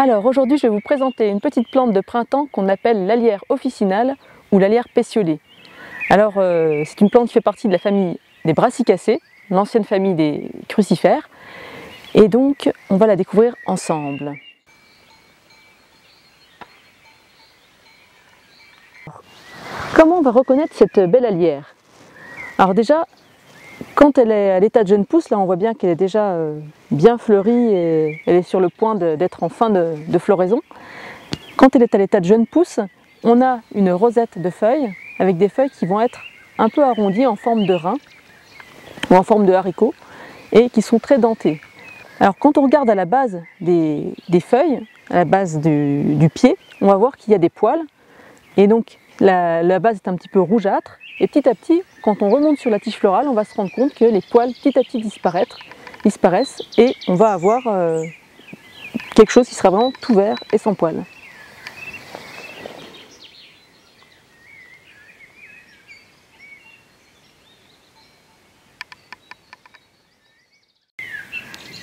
Alors aujourd'hui je vais vous présenter une petite plante de printemps qu'on appelle l'Alière officinale ou l'Alière pétiolée. Alors c'est une plante qui fait partie de la famille des brassicacées, l'ancienne famille des crucifères, et donc on va la découvrir ensemble. Comment on va reconnaître cette belle Alière? Alors déjà, quand elle est à l'état de jeune pousse, là on voit bien qu'elle est déjà bien fleurie et elle est sur le point d'être en fin de floraison. Quand elle est à l'état de jeune pousse, on a une rosette de feuilles avec des feuilles qui vont être un peu arrondies en forme de rein ou en forme de haricot et qui sont très dentées. Alors quand on regarde à la base des feuilles, à la base du pied, on va voir qu'il y a des poils et donc la base est un petit peu rougeâtre. Et petit à petit, quand on remonte sur la tige florale, on va se rendre compte que les poils petit à petit disparaissent et on va avoir quelque chose qui sera vraiment tout vert et sans poils.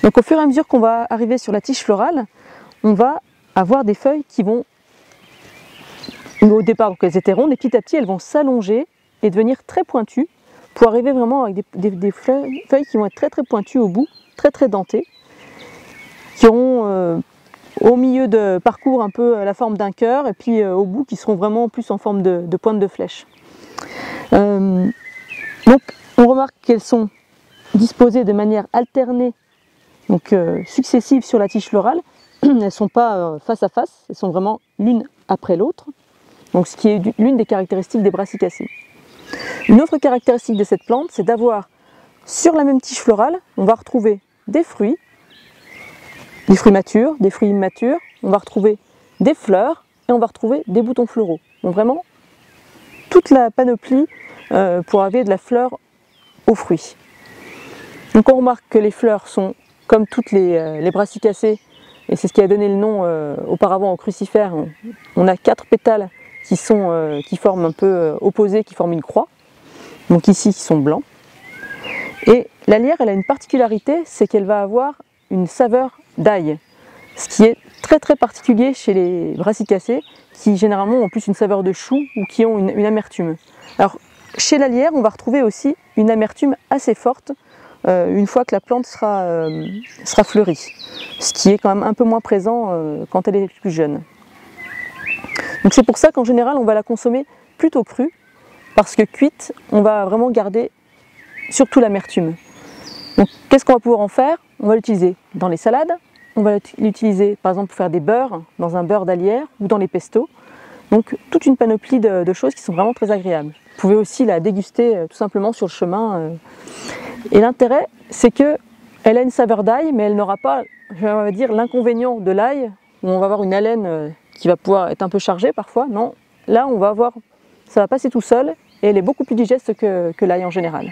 Donc au fur et à mesure qu'on va arriver sur la tige florale, on va avoir des feuilles qui vont, au départ donc elles étaient rondes et petit à petit elles vont s'allonger et devenir très pointues pour arriver vraiment avec des feuilles qui vont être très pointues au bout, très dentées, qui auront au milieu de parcours un peu la forme d'un cœur et puis au bout qui seront vraiment plus en forme de pointe de flèche. Donc on remarque qu'elles sont disposées de manière alternée, donc successive sur la tige florale. Elles ne sont pas face à face, elles sont vraiment l'une après l'autre, donc ce qui est l'une des caractéristiques des brassicacées. Une autre caractéristique de cette plante, c'est d'avoir sur la même tige florale, on va retrouver des fruits matures, des fruits immatures, on va retrouver des fleurs et on va retrouver des boutons floraux. Donc vraiment toute la panoplie pour arriver de la fleur aux fruits. Donc on remarque que les fleurs sont comme toutes les brassicacées, et c'est ce qui a donné le nom auparavant aux crucifères. On a 4 pétales qui forment un peu opposés, qui forment une croix, donc ici qui sont blancs. Et l'Alière, elle a une particularité, c'est qu'elle va avoir une saveur d'ail, ce qui est très particulier chez les brassicacées, qui généralement ont plus une saveur de chou ou qui ont une amertume. Alors chez l'Alière, on va retrouver aussi une amertume assez forte une fois que la plante sera fleurie, ce qui est quand même un peu moins présent quand elle est plus jeune. Donc c'est pour ça qu'en général on va la consommer plutôt crue, parce que cuite on va vraiment garder surtout l'amertume. Donc qu'est-ce qu'on va pouvoir en faire? On va l'utiliser dans les salades, on va l'utiliser par exemple pour faire des beurres, dans un beurre d'Alière ou dans les pestos. Donc toute une panoplie de choses qui sont vraiment très agréables. Vous pouvez aussi la déguster tout simplement sur le chemin. Et l'intérêt, c'est qu'elle a une saveur d'ail, mais elle n'aura pas, on va dire, l'inconvénient de l'ail, où on va avoir une haleine qui va pouvoir être un peu chargée parfois. Non, là on va avoir, ça va passer tout seul et elle est beaucoup plus digeste que l'ail en général.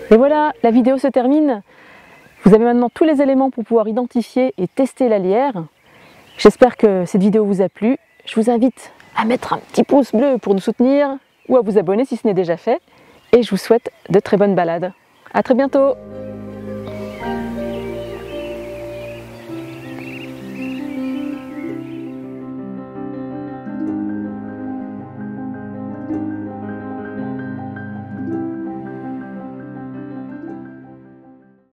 Et voilà, la vidéo se termine. Vous avez maintenant tous les éléments pour pouvoir identifier et tester l'Alière. J'espère que cette vidéo vous a plu. Je vous invite à mettre un petit pouce bleu pour nous soutenir ou à vous abonner si ce n'est déjà fait. Et je vous souhaite de très bonnes balades. À très bientôt!